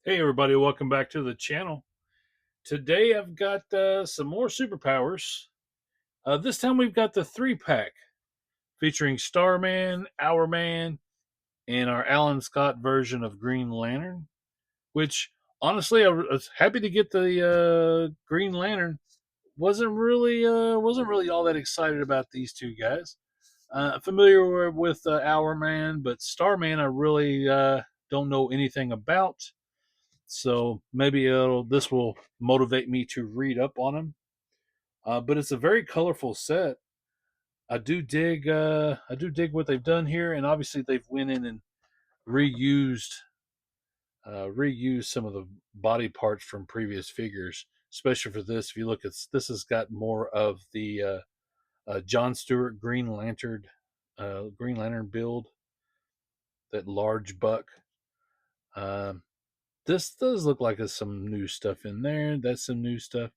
Hey everybody, welcome back to the channel. Today I've got some more superpowers. This time we've got the 3-pack featuring Starman, Hourman, and our Alan Scott version of Green Lantern. Which honestly, I was happy to get the Green Lantern. Wasn't really all that excited about these two guys. Familiar with Hourman, but Starman I really don't know anything about. So maybe this will motivate me to read up on them. But it's a very colorful set. I do dig what they've done here, and obviously they've went in and reused reused some of the body parts from previous figures, especially for this. If you look at this, has got more of the John Stewart Green Lantern build, that large buck. Um, this does look like there's some new stuff in there. That's some new stuff.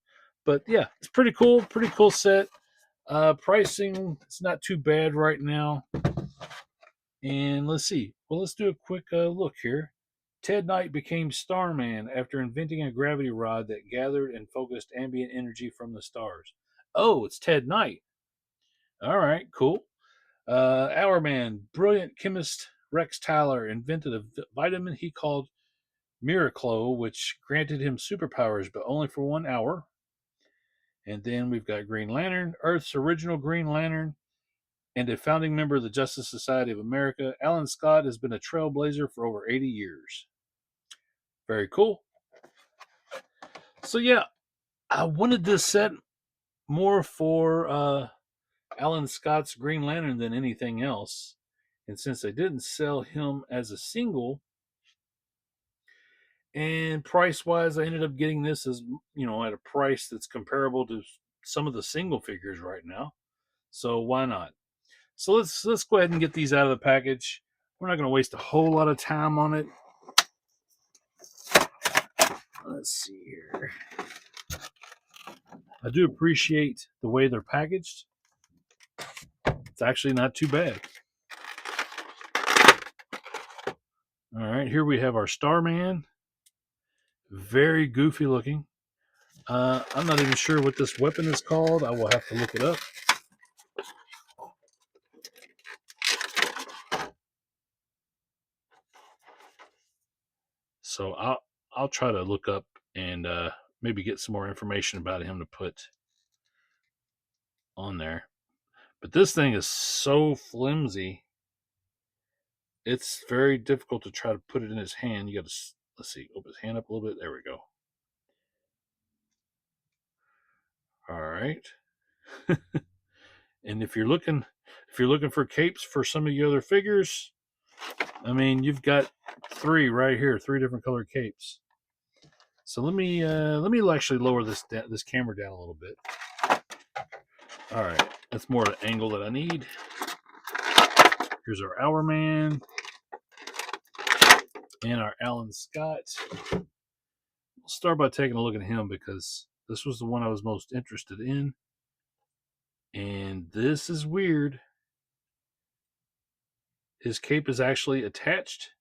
But yeah, it's pretty cool. Pretty cool set. Pricing, it's not too bad right now. And let's see. Well, let's do a quick look here. Ted Knight became Starman after inventing a gravity rod that gathered and focused ambient energy from the stars. Oh, it's Ted Knight. All right, cool. Our man, brilliant chemist Rex Tyler, invented a vitamin he called Miraclo, which granted him superpowers, but only for 1 hour. And then we've got Green Lantern, Earth's original Green Lantern, and a founding member of the Justice Society of America. Alan Scott has been a trailblazer for over 80 years. Very cool. So, yeah, I wanted this set more for Alan Scott's Green Lantern than anything else. And since they didn't sell him as a single, and price wise, I ended up getting this as, at a price that's comparable to some of the single figures right now. So why not? So let's go ahead and get these out of the package. We're not going to waste a whole lot of time on it. Let's see here. I do appreciate the way they're packaged. It's actually not too bad. All right, here we have our Starman. Very goofy looking. I'm not even sure what this weapon is called. I will have to look it up. So I'll try to look up and maybe get some more information about him to put on there. But this thing is so flimsy. It's very difficult to try to put it in his hand. You got to, let's see, open his hand up a little bit. There we go. All right. And if you're looking for capes for some of the other figures, I mean, you've got three right here, three different colored capes. So let me actually lower this camera down a little bit. All right, that's more the angle that I need. Here's our Hourman and our Alan Scott. We'll start by taking a look at him because this was the one I was most interested in. And this is weird. His cape is actually attached.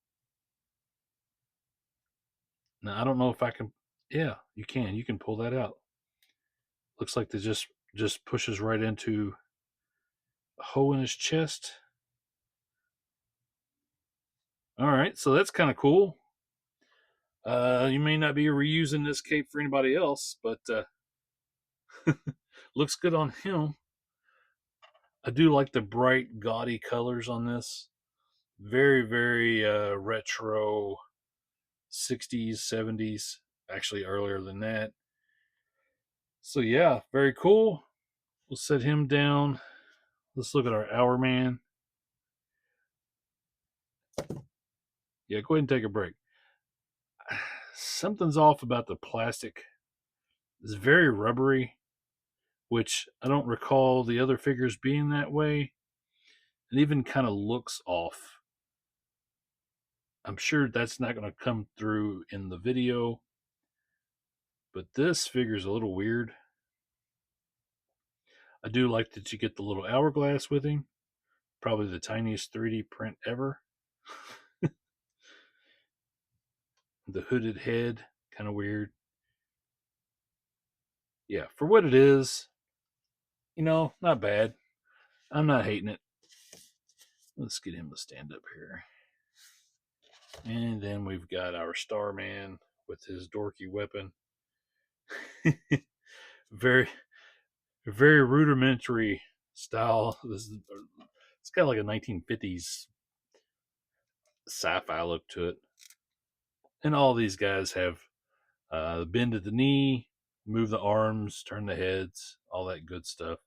Now, I don't know if I can. Yeah, you can. You can pull that out. Looks like they just pushes right into a hole in his chest. All right, so that's kind of cool. You may not be reusing this cape for anybody else, but looks good on him. I do like the bright, gaudy colors on this. Very, very retro 60s, 70s, actually earlier than that. So, yeah, very cool. We'll set him down. Let's look at our Hourman. Yeah, go ahead and take a break. Something's off about the plastic. It's very rubbery, which I don't recall the other figures being that way. It even kind of looks off. I'm sure that's not going to come through in the video, but this figure's a little weird. I do like that you get the little hourglass with him. Probably the tiniest 3D print ever. The hooded head, kind of weird. Yeah, for what it is, not bad. I'm not hating it. Let's get him to stand up here. And then we've got our Starman with his dorky weapon. very, very rudimentary style. It's got like a 1950s sci-fi look to it. And all these guys have bend at the knee, move the arms, turn the heads, all that good stuff.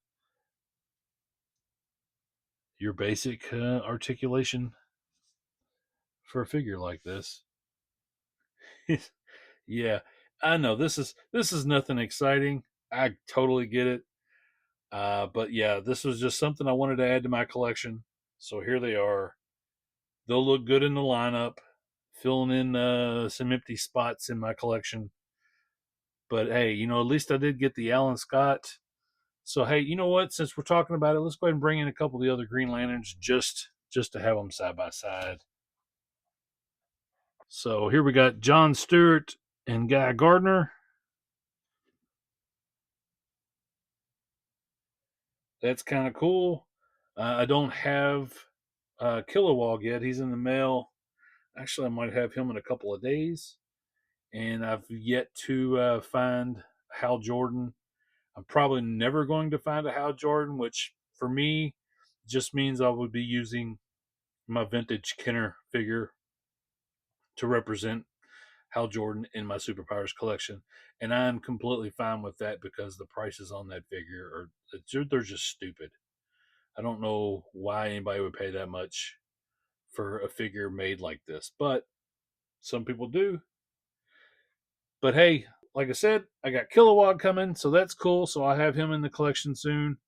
Your basic articulation for a figure like this. Yeah, I know this is nothing exciting. I totally get it. But yeah, this was just something I wanted to add to my collection. So here they are. They'll look good in the lineup, filling in some empty spots in my collection. But hey, at least I did get the Alan Scott. So hey, you know what? Since we're talking about it, let's go ahead and bring in a couple of the other Green Lanterns just to have them side by side. So here we got John Stewart and Guy Gardner. That's kind of cool. I don't have Kilowog yet. He's in the mail. Actually, I might have him in a couple of days. And I've yet to find Hal Jordan. I'm probably never going to find a Hal Jordan, which for me just means I would be using my vintage Kenner figure to represent Hal Jordan in my Superpowers collection. And I'm completely fine with that because the prices on that figure they're just stupid. I don't know why anybody would pay that much for a figure made like this, but some people do. But hey, like I said, I got Kilowog coming, so that's cool. So I'll have him in the collection soon,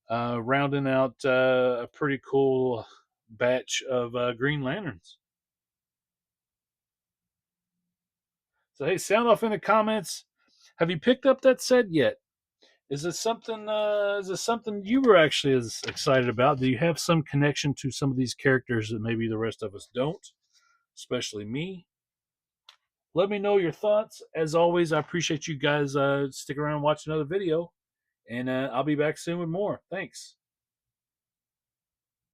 rounding out a pretty cool batch of Green Lanterns. So hey, sound off in the comments. Have you picked up that set yet? Is it something? Is it something you were actually as excited about? Do you have some connection to some of these characters that maybe the rest of us don't, especially me? Let me know your thoughts. As always, I appreciate you guys sticking around and watching another video, and I'll be back soon with more. Thanks.